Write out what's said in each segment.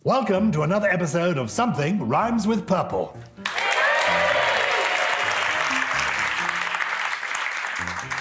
Welcome to another episode of Something Rhymes with Purple.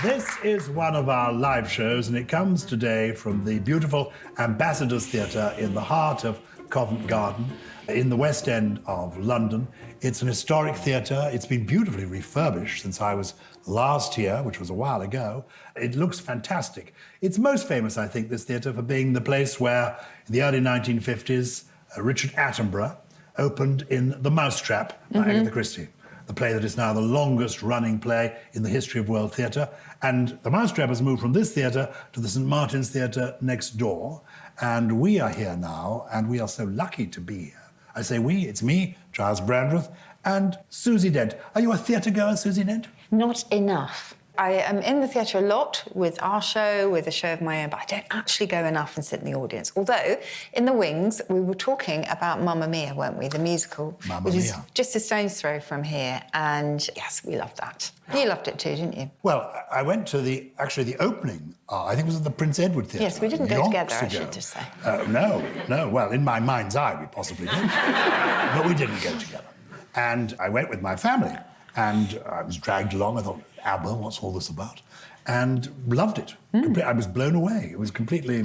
This is one of our live shows, and it comes today from the beautiful Ambassadors Theatre in the heart of Covent Garden, in the West End of London. It's an historic theatre. It's been beautifully refurbished since I was last here, which was a while ago. It looks fantastic. It's most famous, I think, this theatre, for being the place where, in the early 1950s, Richard Attenborough opened in The Mousetrap by Agatha Christie, the play that is now the longest-running play in the history of world theatre. And The Mousetrap has moved from this theatre to the St. Martin's Theatre next door. And we are here now, and we are so lucky to be here. I say we, it's me, Gyles Brandreth, and Susie Dent. Are you a theatre goer, Susie Dent? Not enough. I am in the theatre a lot with our show, with a show of my own, but I don't actually go enough and sit in the audience. Although, in the wings, we were talking about Mamma Mia, weren't we? The musical. Mamma Which is Mia. just a stone's throw from here. And yes, we loved that. You loved it too, didn't you? Well, I went to the opening, I think it was at the Prince Edward Theatre. Yes, we didn't go together, I should just say. No. Well, in my mind's eye, we possibly did. But we didn't go together. And I went with my family, and I was dragged along. I thought, ABBA, what's all this about? And loved it. I was blown away. It was completely,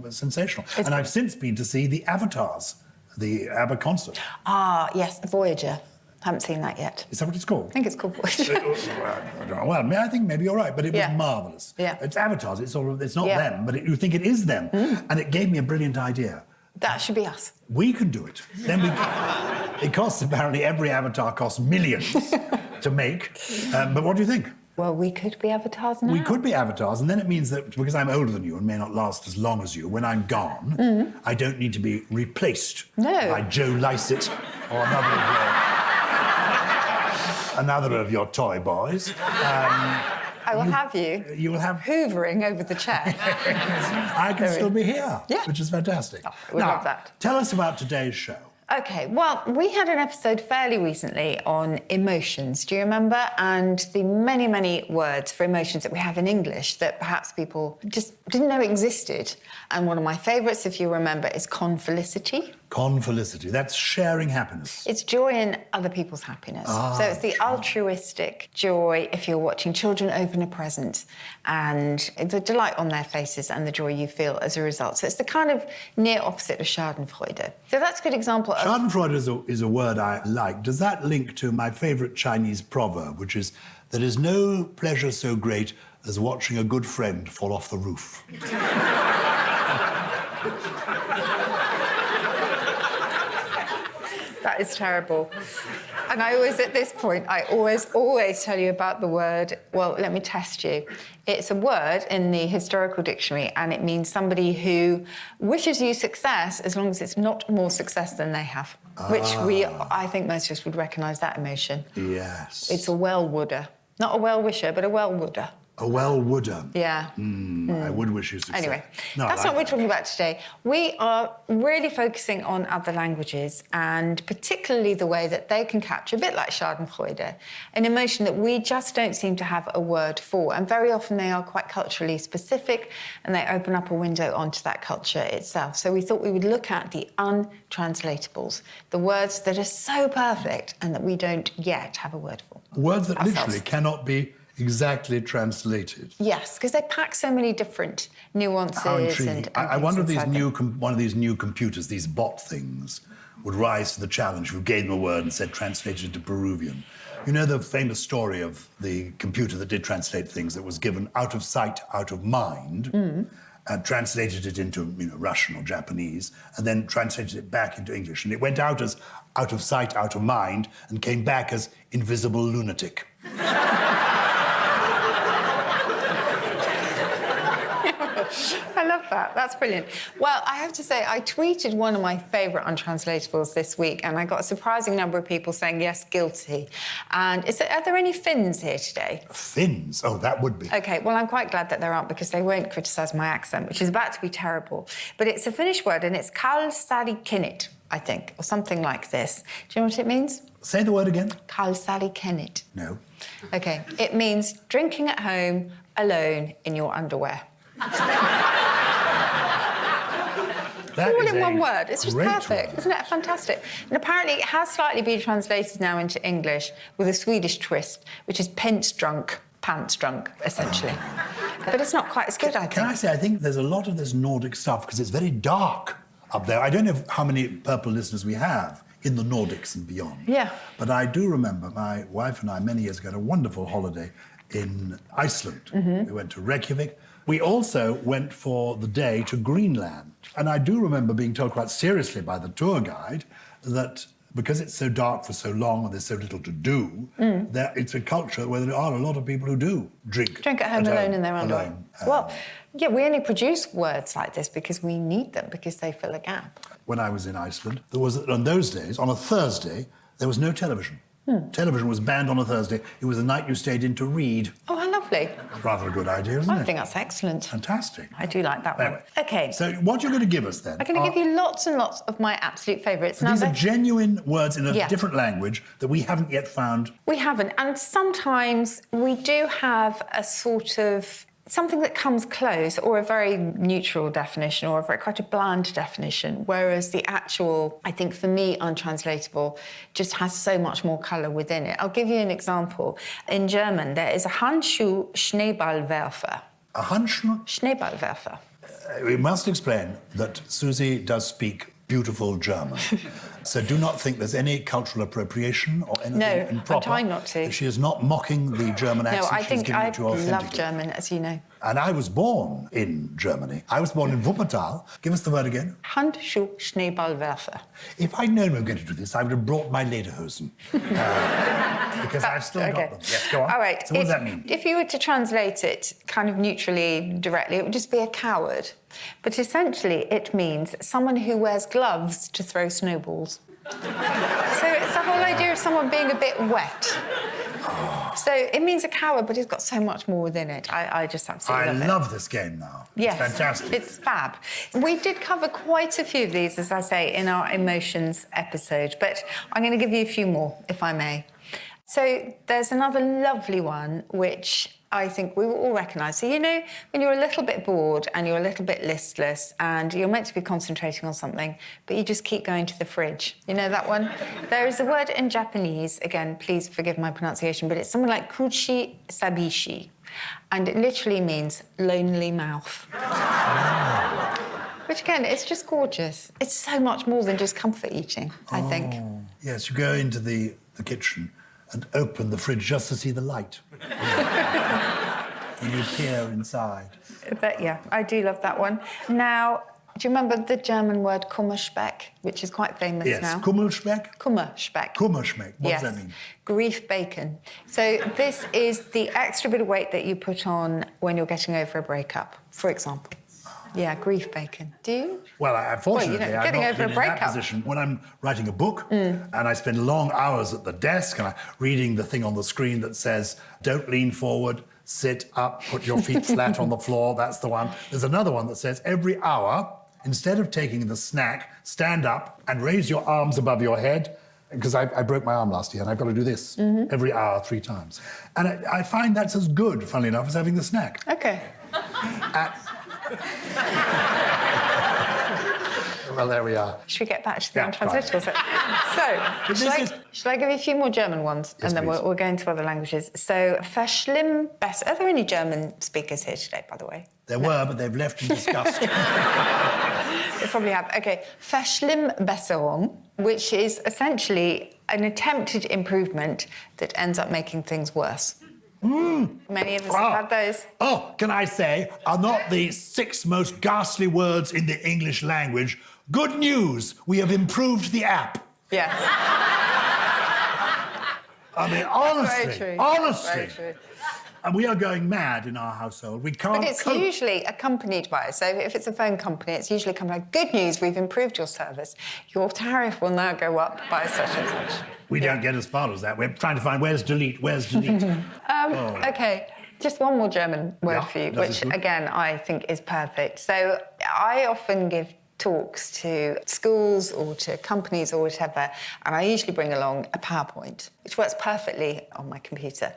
sensational. And I've since been to see the Avatars, the ABBA concert. Ah, yes, Voyager. Haven't seen that yet. Is that what it's called? I think it's called Voyager. I don't know. Well, I think maybe you're right, but it was marvellous. Yeah. It's Avatars. It's not them, but you think it is them. And it gave me a brilliant idea. That should be us. We can do it. Then it costs, apparently, every Avatar costs millions to make. But what do you think? Well, we could be avatars now. We could be avatars, and then it means that, because I'm older than you and may not last as long as you, when I'm gone, I don't need to be replaced by Joe Lycett or another of your toy boys. I will have you. You will have hoovering over the chair. I can still be here, which is fantastic. Oh, we love that. Tell us about today's show. OK, well, we had an episode fairly recently on emotions, do you remember? And the many, many words for emotions that we have in English that perhaps people just didn't know existed. And one of my favourites, if you remember, is confelicity. Confelicity, that's sharing happiness. It's joy in other people's happiness. So it's the altruistic joy if you're watching children open a present and the delight on their faces and the joy you feel as a result. So it's the kind of near opposite of Schadenfreude. So that's a good example of... Schadenfreude is a word I like. Does that link to my favourite Chinese proverb, which is, there is no pleasure so great as watching a good friend fall off the roof? That is terrible. And I always, at this point, I always tell you about the word, well, let me test you. It's a word in the historical dictionary, and it means somebody who wishes you success as long as it's not more success than they have, which I think most of us would recognise that emotion. Yes. It's a well-wooder. Not a well-wisher, but a well-wooder. A well-wooder. Yeah. I would wish you success. Anyway, no, that's not what we're talking about today. We are really focusing on other languages, and particularly the way that they can capture, a bit like Schadenfreude, an emotion that we just don't seem to have a word for. And very often they are quite culturally specific, and they open up a window onto that culture itself. So we thought we would look at the untranslatables, the words that are so perfect and that we don't yet have a word for. Words that literally cannot be exactly translated. Yes, because they pack so many different nuances. How intriguing. And I wonder if one of these new computers, these bot things, would rise to the challenge. We gave them a word and said translate it to Peruvian. You know the famous story of the computer that did translate things that was given out of sight, out of mind, and translated it into Russian or Japanese, and then translated it back into English. And it went out as out of sight, out of mind, and came back as invisible lunatic. I love that. That's brilliant. Well, I have to say, I tweeted one of my favourite untranslatables this week, and I got a surprising number of people saying, yes, guilty. And are there any Finns here today? Finns? Oh, that would be. OK, well, I'm quite glad that there aren't, because they won't criticise my accent, which is about to be terrible. But it's a Finnish word, and it's kalsarikinit, I think, or something like this. Do you know what it means? Say the word again. Kalsarikinit. No. OK, it means drinking at home alone in your underwear. That all is in a one word. It's just great perfect. word. Isn't it fantastic? And apparently it has slightly been translated now into English with a Swedish twist, which is pants drunk, essentially. But it's not quite as good, I think. Can I say, I think there's a lot of this Nordic stuff because it's very dark up there. I don't know how many Purple listeners we have in the Nordics and beyond. Yeah. But I do remember my wife and I, many years ago, had a wonderful holiday in Iceland. We went to Reykjavik. We also went for the day to Greenland. And I do remember being told quite seriously by the tour guide that because it's so dark for so long and there's so little to do, that it's a culture where there are a lot of people who do drink at home alone in their underwear. Well, yeah, we only produce words like this because we need them, because they fill a gap. When I was in Iceland, there was, on those days, on a Thursday, there was no television. Television was banned on a Thursday. It was the night you stayed in to read. Oh, how lovely. Rather a good idea, isn't it? I think that's excellent. Fantastic. I do like that Anyway, one. Okay. So what you're going to give us then? I'm going to give you lots and lots of my absolute favourites. These are genuine words in a Yeah. different language that we haven't yet found. We haven't. And sometimes we do have a sort of something that comes close, or a very neutral definition, or a very quite a bland definition, whereas the actual, I think for me, untranslatable, just has so much more colour within it. I'll give you an example. In German, there is a Handschuh Schneeballwerfer. A Handschuh? Schneeballwerfer. We must explain that Susie does speak beautiful German. So do not think there's any cultural appropriation or anything improper. I'm trying not to. She is not mocking the German accent. No, I She's think giving I it to you authentically. love German, as you know. And I was born in Germany. I was born in Wuppertal. Give us the word again. Handschuh Schneeballwerfer. If I'd known we were going to do this, I would have brought my lederhosen. Because I've still got them. Yes, go on. All right. So what does that mean? If you were to translate it kind of neutrally, directly, it would just be a coward. But essentially, it means someone who wears gloves to throw snowballs. So it's the whole idea of someone being a bit wet. So it means a coward, but it's got so much more within it. I just absolutely love it. I love this game now. Yes, It's fantastic. It's fab. We did cover quite a few of these, as I say, in our emotions episode, but I'm going to give you a few more, if I may. So there's another lovely one, which I think we will all recognise. So, you know, when you're a little bit bored and you're a little bit listless and you're meant to be concentrating on something, but you just keep going to the fridge. You know that one? There is a word in Japanese, again, please forgive my pronunciation, but it's something like kuchi sabishi, and it literally means lonely mouth. Which, again, it's just gorgeous. It's so much more than just comfort eating, I think. Yes, you go into the kitchen and open the fridge just to see the light. And you peer inside. But yeah, I do love that one. Now, do you remember the German word Kummerspeck, which is quite famous now? Yes, Kummerspeck? Kummerspeck. Kummerspeck, what Yes. does that mean? Grief bacon. So this is the extra bit of weight that you put on when you're getting over a breakup, for example. Yeah, grief bacon. Do you? Well, unfortunately, Well, you know, I've getting not over been a in that breakup. position. When I'm writing a book and I spend long hours at the desk and I'm reading the thing on the screen that says, don't lean forward, sit up, put your feet flat on the floor, that's the one. There's another one that says, every hour, instead of taking the snack, stand up and raise your arms above your head, because I broke my arm last year and I've got to do this every hour 3 times. And I find that's as good, funnily enough, as having the snack. Okay. Well, there we are. Should we get back to the Yeah, untranslatable? So, shall I give you a few more German ones? Yes, and then please. we'll go into other languages. So, Verschlimmbesserung. Are there any German speakers here today, by the way? There were, but they've left in disgust. They probably have. Okay. Verschlimmbesserung, which is essentially an attempted improvement that ends up making things worse. Many of us have had those. Oh, can I say, are not the 6 most ghastly words in the English language? Good news, we have improved the app. Yeah. I mean, honestly, Very true. honestly. Very true. And we are going mad in our household. We can't But it's cope. usually accompanied by, so if it's a phone company, it's usually accompanied by, good news, we've improved your service. Your tariff will now go up by such and such. We don't get as far as that. We're trying to find where's delete. Okay, just one more German word Yeah, for you, that is which, good. again, I think is perfect. So I often give talks to schools or to companies or whatever, and I usually bring along a PowerPoint, which works perfectly on my computer.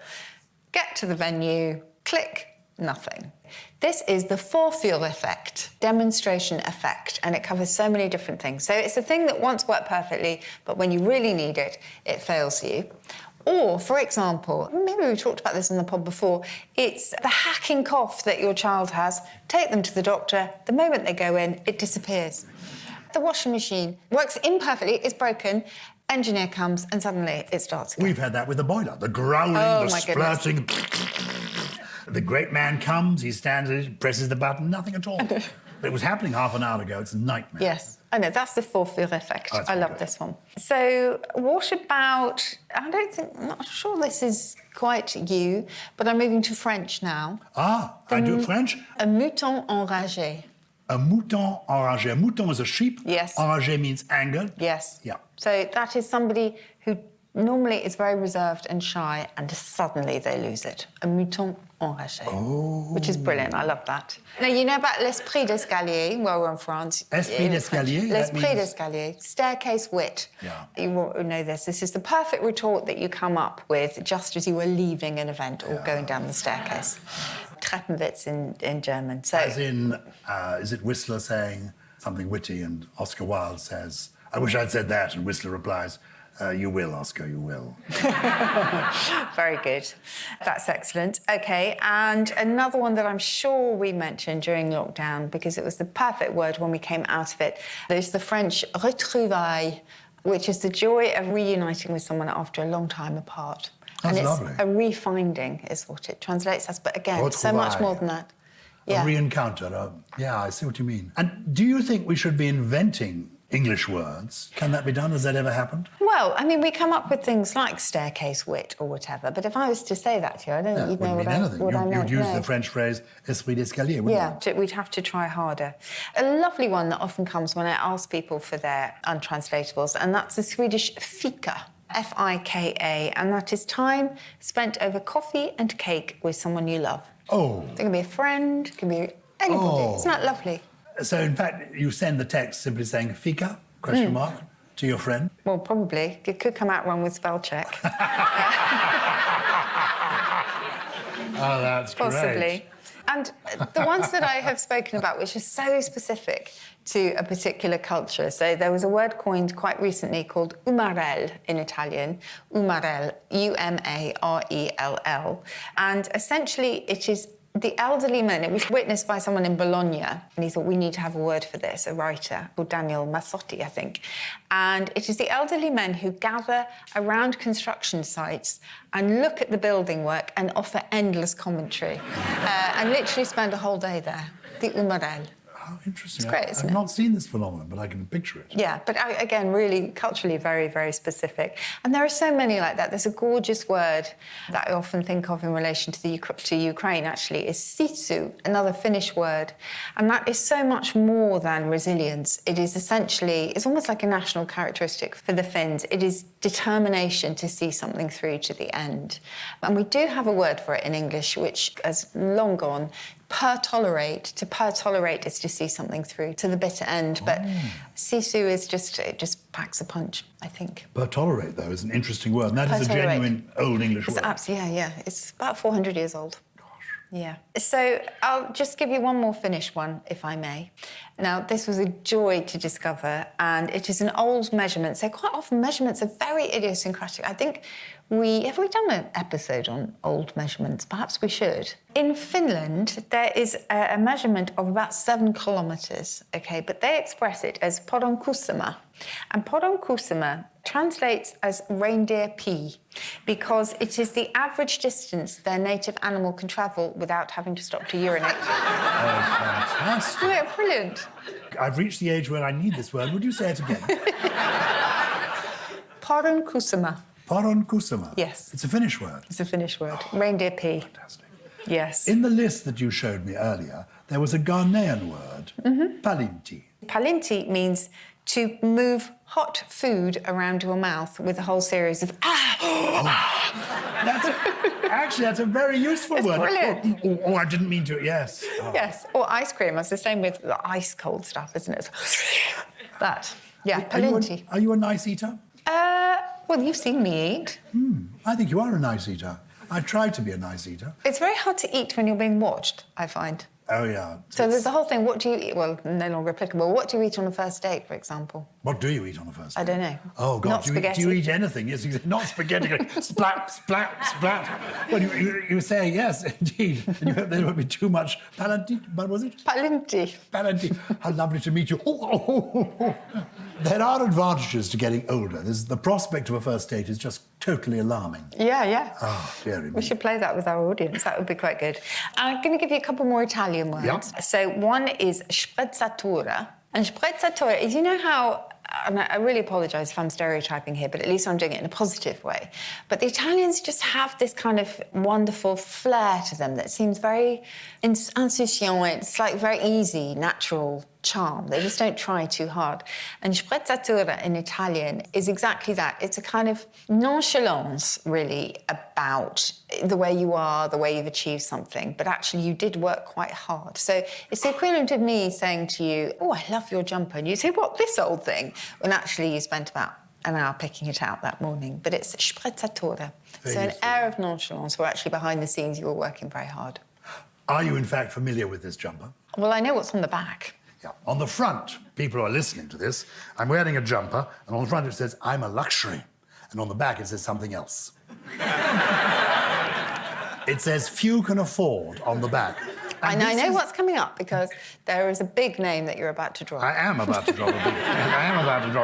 Get to the venue, click, nothing. This is the Vorführ effect, demonstration effect, and it covers so many different things. So it's a thing that once worked perfectly, but when you really need it, it fails you. Or, for example, maybe we talked about this in the pod before, it's the hacking cough that your child has. Take them to the doctor. The moment they go in, it disappears. The washing machine works imperfectly, it's broken. Engineer comes and suddenly it starts again. We've had that with the boiler. The growling, the splurting. The great man comes, he stands, presses the button, nothing at all. But it was happening half an hour ago. It's a nightmare. Yes, I know, that's the Vorführ effect. Oh, I love this one. So what about, I'm not sure this is quite you, but I'm moving to French now. Ah, I do French. Un mouton enragé. A mouton enragé. A mouton is a sheep. Yes. Enragé means angered. Yes. Yeah. So that is somebody who normally is very reserved and shy, and suddenly they lose it. A mouton enragé. Oh. Which is brilliant. I love that. Now, you know about l'esprit d'escalier? Well, we're in France. Esprit d'escalier? L'esprit d'escalier. Staircase wit. Yeah. You will know this. This is the perfect retort that you come up with just as you are leaving an event or going down the staircase. Treppenwitz in German. So, As in, is it Whistler saying something witty and Oscar Wilde says, I wish I'd said that, and Whistler replies, you will, Oscar, you will. very good. That's excellent. OK, and another one that I'm sure we mentioned during lockdown, because it was the perfect word when we came out of it, there's the French retrouvailles, which is the joy of reuniting with someone after a long time apart. That's and it's lovely. a refinding is what it translates as, but again, so much more than that. A re-encounter. Yeah, I see what you mean. And do you think we should be inventing English words? Can that be done? Has that ever happened? Well, I mean, we come up with things like staircase wit or whatever, but if I was to say that to you, I don't think you'd know what I meant. You'd use the French phrase esprit d'escalier, wouldn't you? Yeah, we'd have to try harder. A lovely one that often comes when I ask people for their untranslatables, and that's the Swedish fika. F-I-K-A, and that is time spent over coffee and cake with someone you love. Oh. It can be a friend, it can be anybody. Oh. Isn't that lovely? So, in fact, you send the text simply saying fika, question mark, to your friend? Well, probably. It could come out wrong with spell check. Oh, that's great. Possibly. And the ones that I have spoken about, which are so specific to a particular culture. So there was a word coined quite recently called umarell in Italian. Umarell, U-M-A-R-E-L-L. And essentially it is the elderly men. It was witnessed by someone in Bologna, and he thought, we need to have a word for this, a writer called Daniel Massotti, I think. And it is the elderly men who gather around construction sites and look at the building work and offer endless commentary and literally spend a whole day there. The umarell. Oh, interesting. It's great, isn't it? I've not seen this phenomenon, but I can picture it. Yeah, but again, really culturally very, very specific. And there are so many like that. There's a gorgeous word that I often think of in relation to Ukraine, actually, is sisu, another Finnish word. And that is so much more than resilience. It is essentially, it's almost like a national characteristic for the Finns. It is determination to see something through to the end. And we do have a word for it in English, which has long gone. Per-tolerate. To per-tolerate is to see something through to the bitter end. But sisu is just, it just packs a punch, I think. Per-tolerate, though, is an interesting word. And that is a genuine Old English word. Yeah. It's about 400 years old. Yeah. So I'll just give you one more Finnish one, if I may. Now, this was a joy to discover, and it is an old measurement. So quite often measurements are very idiosyncratic. I think have we done an episode on old measurements? Perhaps we should. In Finland, there is a measurement of about 7 kilometres, OK? But they express it as poronkusama. And poronkusama translates as reindeer pee because it is the average distance their native animal can travel without having to stop to urinate. Oh, fantastic. Isn't it brilliant? I've reached the age where I need this word. Would you say it again? Poronkusama. Poronkusama. Yes. It's a Finnish word. It's a Finnish word. Reindeer pee. Fantastic. Yes. In the list that you showed me earlier, there was a Ghanaian word, palinti. Palinti means to move hot food around your mouth with a whole series of That's a very useful word. Brilliant. Oh, I didn't mean to. Yes. Oh. Yes. Or ice cream. It's the same with the ice cold stuff, isn't it? That. Yeah, palinti. Are you a nice eater? Well, you've seen me eat. I think you are a nice eater. I try to be a nice eater. It's very hard to eat when you're being watched, I find. Oh, yeah. So there's the whole thing, what do you eat? Well, no longer applicable. What do you eat on a first date, for example? What do you eat on a first date? I don't know. Oh, God. Not spaghetti. Do you eat anything? Yes, not spaghetti. Splat, splat, splat. Well, you say yes, indeed. And you hope there won't be too much palanti. What was it? Palinti. Palanti. How lovely to meet you. There are advantages to getting older. The prospect of a first date is just totally alarming. Yeah. Oh, dearie me. We should play that with our audience. That would be quite good. I'm going to give you a couple more Italian words. Yeah. So one is sprezzatura. And sprezzatura is, you know how, and I really apologise if I'm stereotyping here, but at least I'm doing it in a positive way. But the Italians just have this kind of wonderful flair to them that seems very insouciant. It's like very easy, natural charm. They just don't try too hard. And sprezzatura in Italian is exactly that. It's a kind of nonchalance, really, about the way you are, the way you've achieved something, but actually you did work quite hard. So it's the equivalent of me saying to you, oh, I love your jumper. And you say, what, this old thing? When actually you spent about an hour picking it out that morning. But it's sprezzatura. So an air of nonchalance where actually behind the scenes you were working very hard. Are you, in fact, familiar with this jumper? Well, I know what's on the back. Yeah. On the front, people who are listening to this, I'm wearing a jumper, and on the front it says, I'm a luxury. And on the back it says something else. It says, few can afford on the back. And I know what's coming up because there is a big name that you're about to drop. I am about to drop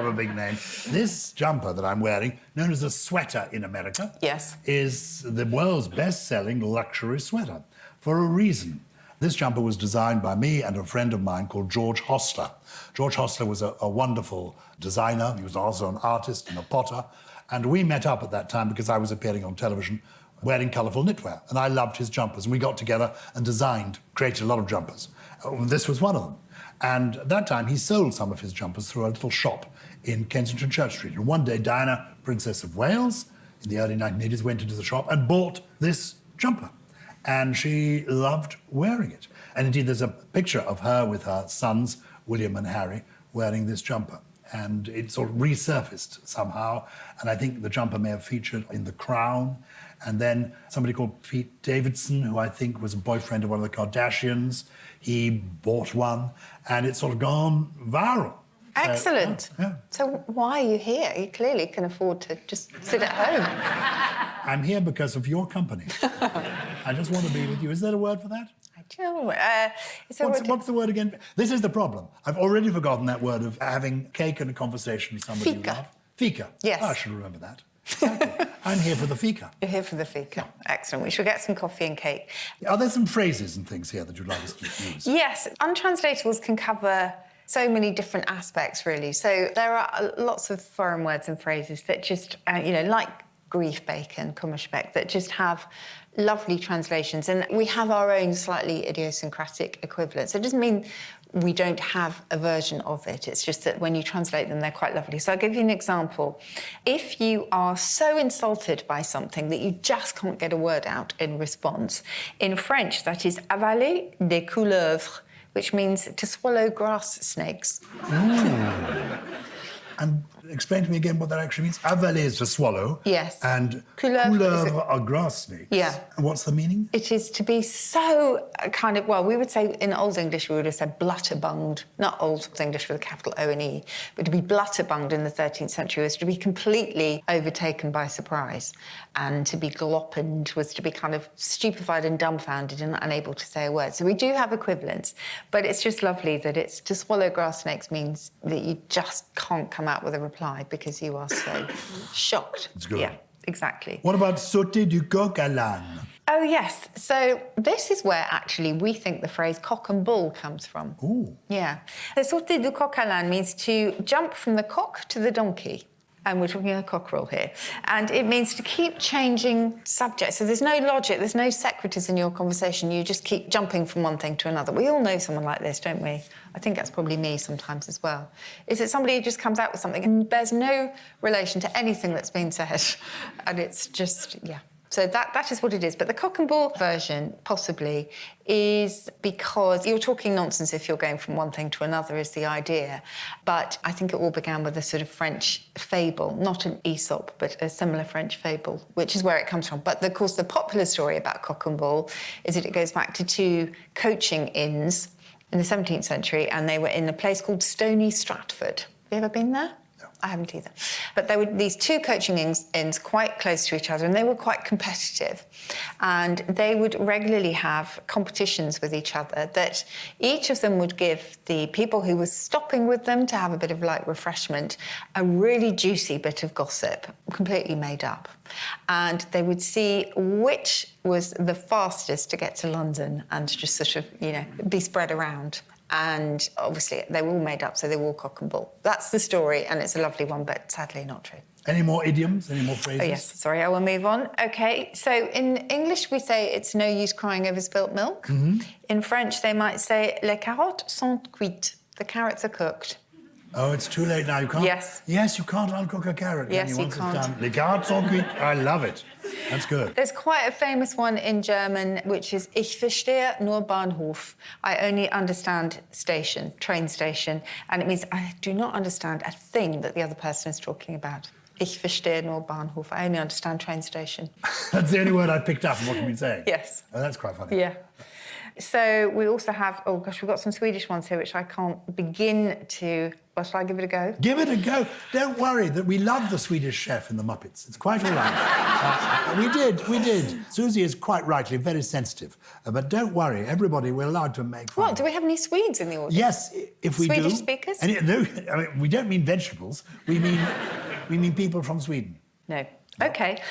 a big name. This jumper that I'm wearing, known as a sweater in America, Yes. is the world's best-selling luxury sweater for a reason. This jumper was designed by me and a friend of mine called George Hostler. George Hostler was a wonderful designer. He was also an artist and a potter. And we met up at that time because I was appearing on television wearing colourful knitwear. And I loved his jumpers. And we got together and created a lot of jumpers. This was one of them. And at that time, he sold some of his jumpers through a little shop in Kensington Church Street. And one day, Diana, Princess of Wales, in the early 1980s, went into the shop and bought this jumper. And she loved wearing it. And indeed, there's a picture of her with her sons, William and Harry, wearing this jumper. And it sort of resurfaced somehow. And I think the jumper may have featured in The Crown. And then somebody called Pete Davidson, who I think was a boyfriend of one of the Kardashians, he bought one. And it's sort of gone viral. Excellent. Yeah. So why are you here? You clearly can afford to just sit at home. I'm here because of your company. I just want to be with you. Is there a word for that? I don't know. What's the word again? This is the problem. I've already forgotten that word of having cake and a conversation with somebody Fika. you love. Fika. Yes. Oh, I should remember that. Exactly. I'm here for the fika. You're here for the fika. Excellent. We shall get some coffee and cake. Are there some phrases and things here that you'd like us to use? Yes. Untranslatables can cover so many different aspects, really. So there are lots of foreign words and phrases that just, like grief bacon, Kummerspeck, that just have lovely translations. And we have our own slightly idiosyncratic equivalents. So it doesn't mean we don't have a version of it. It's just that when you translate them, they're quite lovely. So I'll give you an example. If you are so insulted by something that you just can't get a word out in response, in French, that is avaler des couleuvres, which means to swallow grass snakes. And explain to me again what that actually means. Avaler is to swallow. Yes. And Couleuvre are grass snakes. Yeah. And what's the meaning? It is to be so we would say in Old English, we would have said blutterbunged, not Old English with a capital O-N-E, but to be blutterbunged in the 13th century was to be completely overtaken by surprise. And to be gloppened was to be kind of stupefied and dumbfounded and unable to say a word. So we do have equivalents, but it's just lovely that it's to swallow grass snakes means that you just can't come out with a reply because you are so shocked. It's good. Yeah, exactly. What about sauté du coq à l'âne? Oh, yes. So this is where actually we think the phrase cock and bull comes from. Ooh. Yeah. The sauté du coq à l'âne means to jump from the cock to the donkey. And we're talking a cockerel here. And it means to keep changing subjects. So there's no logic, there's no sequiturs in your conversation. You just keep jumping from one thing to another. We all know someone like this, don't we? I think that's probably me sometimes as well. Is it somebody who just comes out with something and bears no relation to anything that's been said? And it's just, So that is what it is. But the cock and bull version, possibly, is because you're talking nonsense if you're going from one thing to another, is the idea. But I think it all began with a sort of French fable, not an Aesop, but a similar French fable, which is where it comes from. But, of course, the popular story about cock and bull is that it goes back to two coaching inns in the 17th century, and they were in a place called Stony Stratford. Have you ever been there? I haven't either. But there were these two coaching inns quite close to each other, and they were quite competitive. And they would regularly have competitions with each other that each of them would give the people who were stopping with them to have a bit of light refreshment a really juicy bit of gossip, completely made up. And they would see which was the fastest to get to London and to just sort of, you know, be spread around. And obviously they were all made up, so they were all cock and bull. That's the story, and it's a lovely one, but sadly not true. Any more idioms? Any more phrases? Oh, yes. Sorry, I will move on. OK, so in English we say it's no use crying over spilt milk. Mm-hmm. In French they might say les carottes sont cuites. The carrots are cooked. Oh, it's too late now. You can't. Yes. Yes, you can't uncook a carrot. Yes, you once can't. It's done. Les carottes sont cuites. I love it. That's good. There's quite a famous one in German, which is Ich verstehe nur Bahnhof. I only understand station, train station. And it means I do not understand a thing that the other person is talking about. Ich verstehe nur Bahnhof. I only understand train station. That's the only word I picked up from what you've been saying. Yes. Oh, that's quite funny. Yeah. So we also have, oh gosh, we've got some Swedish ones here, which I can't begin to, well, shall I give it a go? Give it a go. Don't worry, that we love the Swedish chef in the Muppets. It's quite all right. We did. Susie is quite rightly very sensitive. But don't worry, everybody, we're allowed to make fun. What, do we have any Swedes in the audience? Yes, if we do. Swedish speakers? No, I mean, we don't mean vegetables. We mean people from Sweden. No. OK,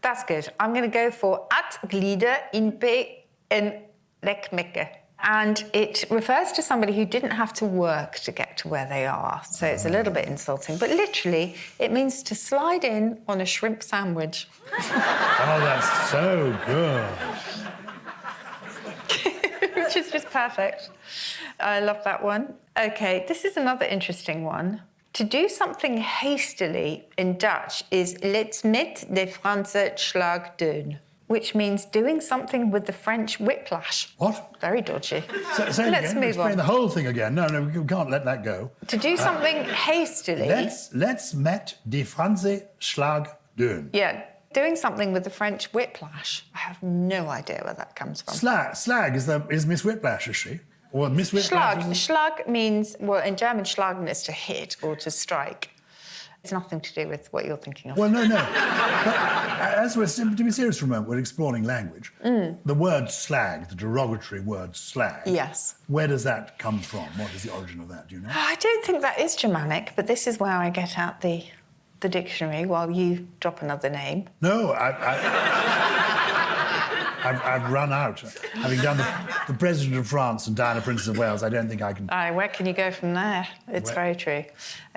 that's good. I'm going to go for att glida in på en lekmecke. And it refers to somebody who didn't have to work to get to where they are. So it's a little bit insulting. But literally, it means to slide in on a shrimp sandwich. Oh, that's so good. Which is just perfect. I love that one. OK, this is another interesting one. To do something hastily in Dutch is let's met de Franse slag doen, which means doing something with the French whiplash. What? Very dodgy. Say Let's again. move Explain on. the whole thing again. No, we can't let that go. To do something hastily... Let's met die Franse slag doen. Yeah, doing something with the French whiplash. I have no idea where that comes from. Slag is Miss Whiplash, is she? Or Miss Whiplash? Schlag means, well, in German, schlagen is to hit or to strike. It's nothing to do with what you're thinking of. Well, no. But as we're, to be serious for a moment, we're exploring language. The word slag, the derogatory word slag. Yes. Where does that come from? What is the origin of that? Do you know? I don't think that is Germanic, but this is where I get out the dictionary while you drop another name. No, I've run out. Having done the President of France and Diana, Princess of Wales, I don't think I can... Where can you go from there? It's very true.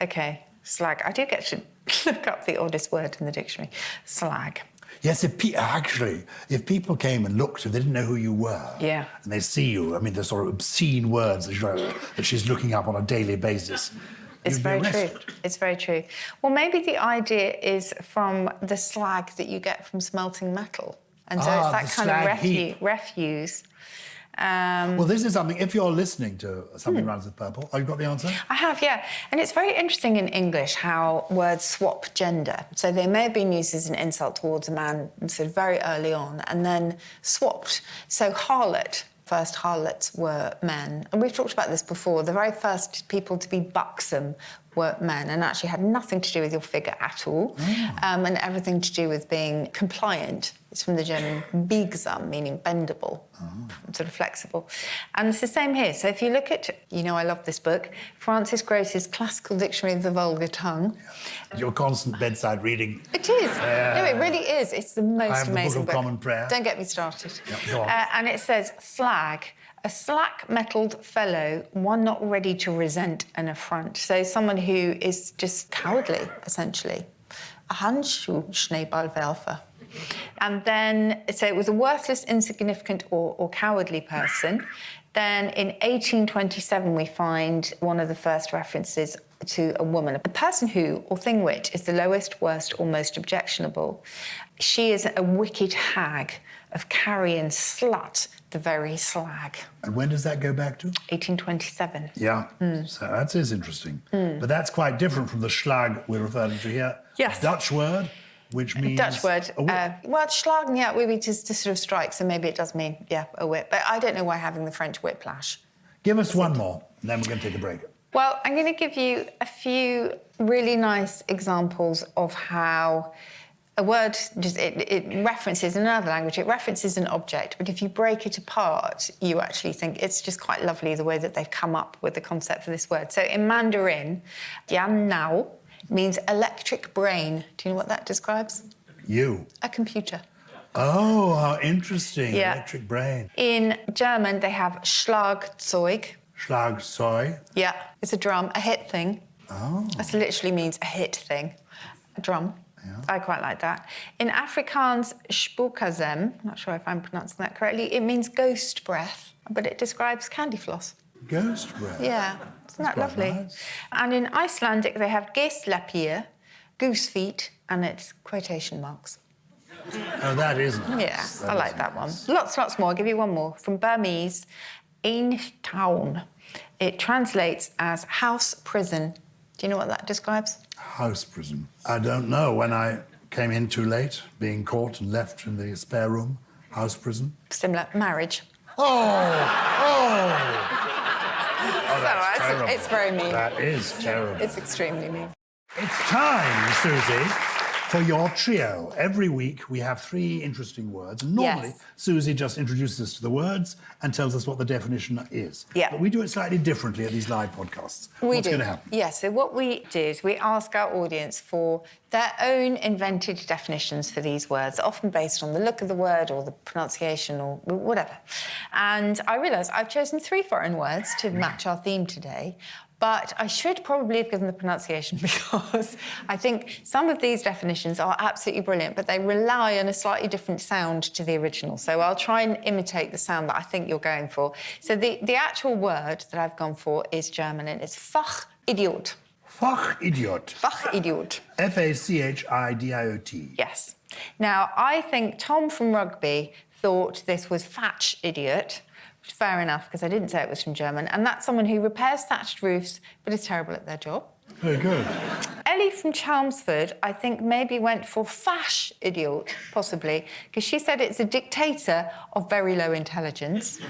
OK, slag. I do get to look up the oddest word in the dictionary. Slag. Yes, if people came and looked, if they didn't know who you were, yeah, and they see you, I mean, the sort of obscene words that she's looking up on a daily basis. It's very true. It's very true. Well, maybe the idea is from the slag that you get from smelting metal. And so it's that kind of refuse. Well, this is something, if you're listening to Something Rhymes with Purple, oh, you've got the answer? I have, yeah. And it's very interesting in English how words swap gender. So they may have been used as an insult towards a man sort of very early on and then swapped. So harlot. First harlots were men. And we've talked about this before. The very first people to be buxom were men and actually had nothing to do with your figure at all, and everything to do with being compliant. It's from the German biegsam, meaning bendable, sort of flexible. And it's the same here. So if you look at, you know, I love this book, Francis Gross's Classical Dictionary of the Vulgar Tongue. Your constant bedside reading. It is. No, it really is. It's the most amazing book. Common Prayer. Don't get me started. Yep, go on. And it says, slag, a slack-mettled fellow, one not ready to resent an affront. So someone who is just cowardly, essentially. A Handschuh-Schneeballwerfer. And then, so it was a worthless, insignificant or cowardly person. Then in 1827, we find one of the first references to a woman. A person who, or thing which, is the lowest, worst, or most objectionable. She is a wicked hag of carrion slut, the very slag. And when does that go back to? 1827. Yeah, so that is interesting. But that's quite different from the schlag we're referring to here. Yes. Dutch word, which means... Dutch word. Well, schlagen, yeah, maybe just to sort of strike, so maybe it does mean, yeah, a whip. But I don't know why having the French whiplash. Give us one more, and then we're going to take a break. Well, I'm going to give you a few really nice examples of how a word just it references in another language, it references an object, but if you break it apart, you actually think it's just quite lovely the way that they've come up with the concept for this word. So in Mandarin, Yan Nao means electric brain. Do you know what that describes? You. A computer. Oh, how interesting. Yeah. Electric brain. In German, they have Schlagzeug. Schlagzeug. Yeah, it's a drum, a hit thing. Oh. That literally means a hit thing, a drum. Yeah. I quite like that. In Afrikaans, Spookazem, not sure if I'm pronouncing that correctly, it means ghost breath, but it describes candy floss. Ghost breath. Yeah, isn't that lovely? Nice. And in Icelandic, they have geestlapier, goose feet, and it's quotation marks. Oh, that is nice. Yeah, I like that one. Lots more. I'll give you one more. From Burmese, Ein Town. It translates as house prison. Do you know what that describes? House prison. I don't know. When I came in too late, being caught and left in the spare room, house prison. Similar, marriage. Oh, that's terrible. It's very mean. That is terrible. It's extremely mean. It's time, Susie, for your trio. Every week we have 3 interesting words. And normally, Yes. Susie just introduces us to the words and tells us what the definition is. Yeah. But we do it slightly differently at these live podcasts. What's going to happen? Yeah, so what we do is we ask our audience for their own invented definitions for these words, often based on the look of the word or the pronunciation or whatever. And I realise I've chosen 3 foreign words to match our theme today. But I should probably have given the pronunciation because I think some of these definitions are absolutely brilliant, but they rely on a slightly different sound to the original. So I'll try and imitate the sound that I think you're going for. So the actual word that I've gone for is German, and it's Fachidiot. Fachidiot. Fachidiot. Fachidiot. Yes. Now, I think Tom from rugby thought this was Fatch Idiot. Fair enough, because I didn't say it was from German. And that's someone who repairs thatched roofs, but is terrible at their job. Very good. Ellie from Chelmsford, I think, maybe went for Fash Idiot, possibly, because she said it's a dictator of very low intelligence.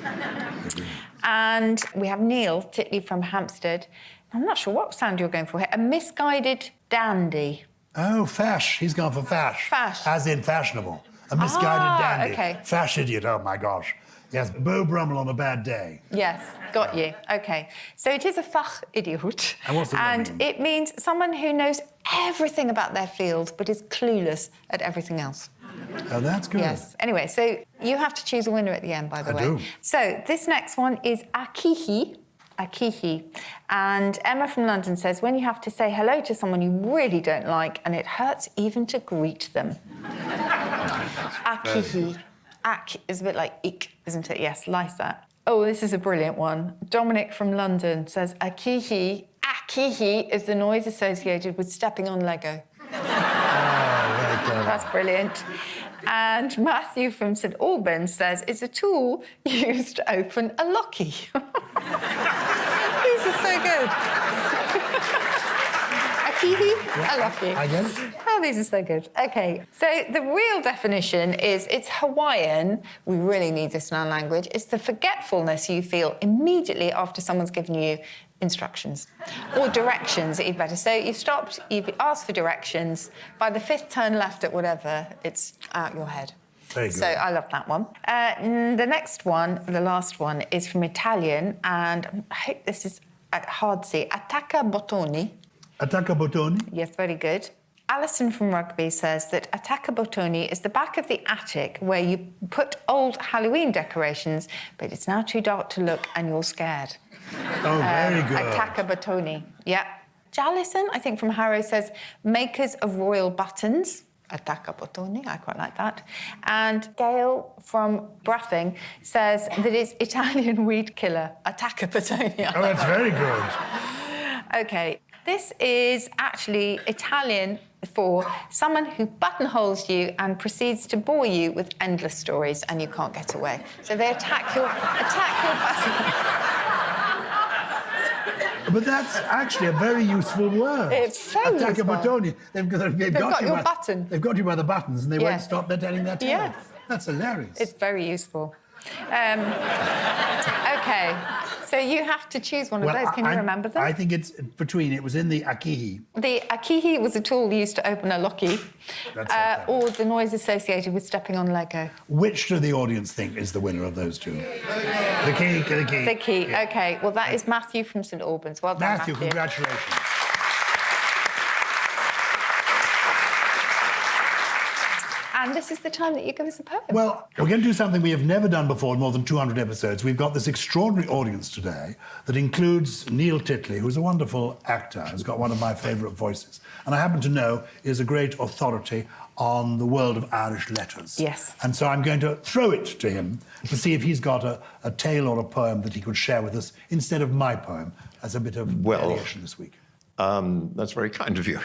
And we have Neil Titley from Hampstead. I'm not sure what sound you're going for here. A misguided dandy. Oh, fash. He's gone for fash. Fash. As in fashionable. A misguided dandy. Okay. Fash idiot. Oh, my gosh. Yes, Beau Brummel on a bad day. Yes, got you. OK. So it is a Fachidiot. And what's that mean? And it means someone who knows everything about their field but is clueless at everything else. Oh, that's good. Yes. Anyway, so you have to choose a winner at the end, by the way. I do. So this next one is akihi. Akihi. And Emma from London says, when you have to say hello to someone you really don't like and it hurts even to greet them. Akihi. Ak is a bit like ik, isn't it? Yes, like that. Oh, this is a brilliant one. Dominic from London says, akihi. Akihi is the noise associated with stepping on Lego. That's brilliant. And Matthew from St Albans says, it's a tool used to open a locky. These are so good. Akihi, a locky. I get it. Oh, these are so good. OK, so the real definition is it's Hawaiian. We really need this in our language. It's the forgetfulness you feel immediately after someone's given you instructions or directions, you'd better. So you've stopped, you've asked for directions. By the 5th turn left at whatever, it's out your head. Very good. So I love that one. The next one, the last one, is from Italian, and I hope this is hard to see. Attacca bottoni. Attacca bottoni. Yes, very good. Alison from Rugby says that Attacca bottoni is the back of the attic where you put old Halloween decorations, but it's now too dark to look and you're scared. Oh, very good. Attacca bottoni, yeah. Jalison, I think from Harrow, says makers of royal buttons. Attacca bottoni, I quite like that. And Gail from Bruffing says that it's Italian weed killer. Attacca bottoni. Oh, that's very good. OK, This is actually Italian for someone who buttonholes you and proceeds to bore you with endless stories and you can't get away. So they attack your button. But that's actually a very useful word. It's so useful. Attaccabotoni. They've got your button. They've got you by the buttons and they won't stop their telling their tale. Yes. That's hilarious. It's very useful. OK, so you have to choose one of those. Can you remember them? I think it's between. It was in the akihi. The akihi was a tool used to open a locky, or the noise associated with stepping on Lego. Which do the audience think is the winner of those two? The key. The key, Yeah. OK. Well, that is Matthew from St Albans. Well done, Matthew. Congratulations. And this is the time that you give us a poem. Well, we're going to do something we have never done before in more than 200 episodes. We've got this extraordinary audience today that includes Neil Titley, who's a wonderful actor, has got one of my favourite voices, and I happen to know is a great authority on the world of Irish letters. Yes. And so I'm going to throw it to him to see if he's got a tale or a poem that he could share with us instead of my poem as a bit of variation this week. That's very kind of you.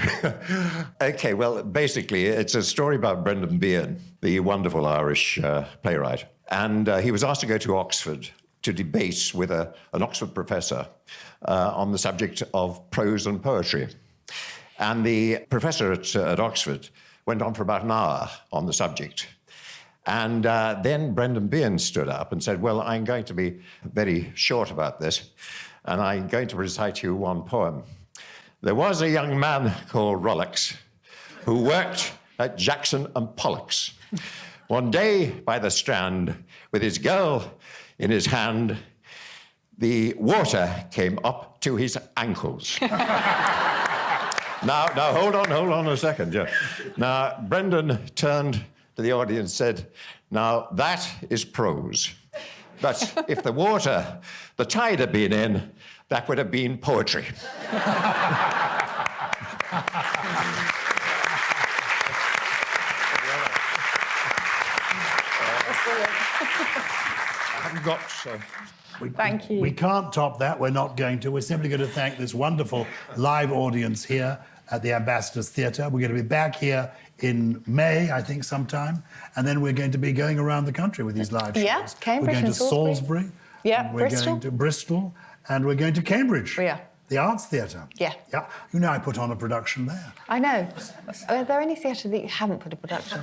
OK, well, basically, it's a story about Brendan Behan, the wonderful Irish playwright. And he was asked to go to Oxford to debate with an Oxford professor on the subject of prose and poetry. And the professor at Oxford went on for about an hour on the subject. And then Brendan Behan stood up and said, well, I'm going to be very short about this, and I'm going to recite you one poem. There was a young man called Rolex who worked at Jackson and Pollock's. One day by the Strand, with his girl in his hand, the water came up to his ankles. Now, hold on a second. Yeah. Now, Brendan turned to the audience and said, now, that is prose. But if the tide had been in, that would have been poetry. I haven't got... Thank you. We can't top that. We're not going to. We're simply going to thank this wonderful live audience here at the Ambassadors Theatre. We're going to be back here in May, I think, sometime. And then we're going to be going around the country with these live shows. Yeah, Cambridge We're going and to Salisbury. Yeah, we're Bristol. going to Bristol. And we're going to Cambridge. We are. The Arts Theatre. Yeah. Yeah. You know, I put on a production there. I know. Are there any theatre that you haven't put a production?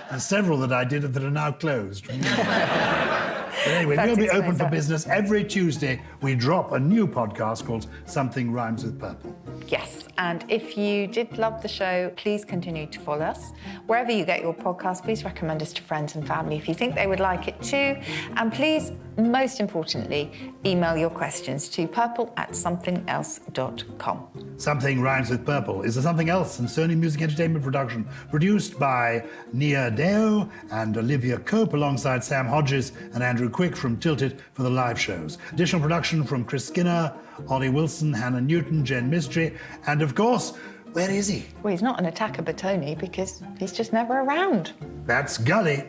There's several that I did that are now closed. But anyway, we'll be open for business. Every Tuesday, we drop a new podcast called Something Rhymes with Purple. Yes, and if you did love the show, please continue to follow us. Wherever you get your podcast, please recommend us to friends and family if you think they would like it too. And please, most importantly, email your questions to purple@somethingelse.com. Something Rhymes with Purple is a Something Else and Sony Music Entertainment production produced by Nia Deo and Olivia Cope alongside Sam Hodges and Andrew Quick from Tilted for the live shows. Additional production from Chris Skinner, Ollie Wilson, Hannah Newton, Jen Mystery, and of course, where is he? Well, he's not an attacker Batoni because he's just never around. That's Gully.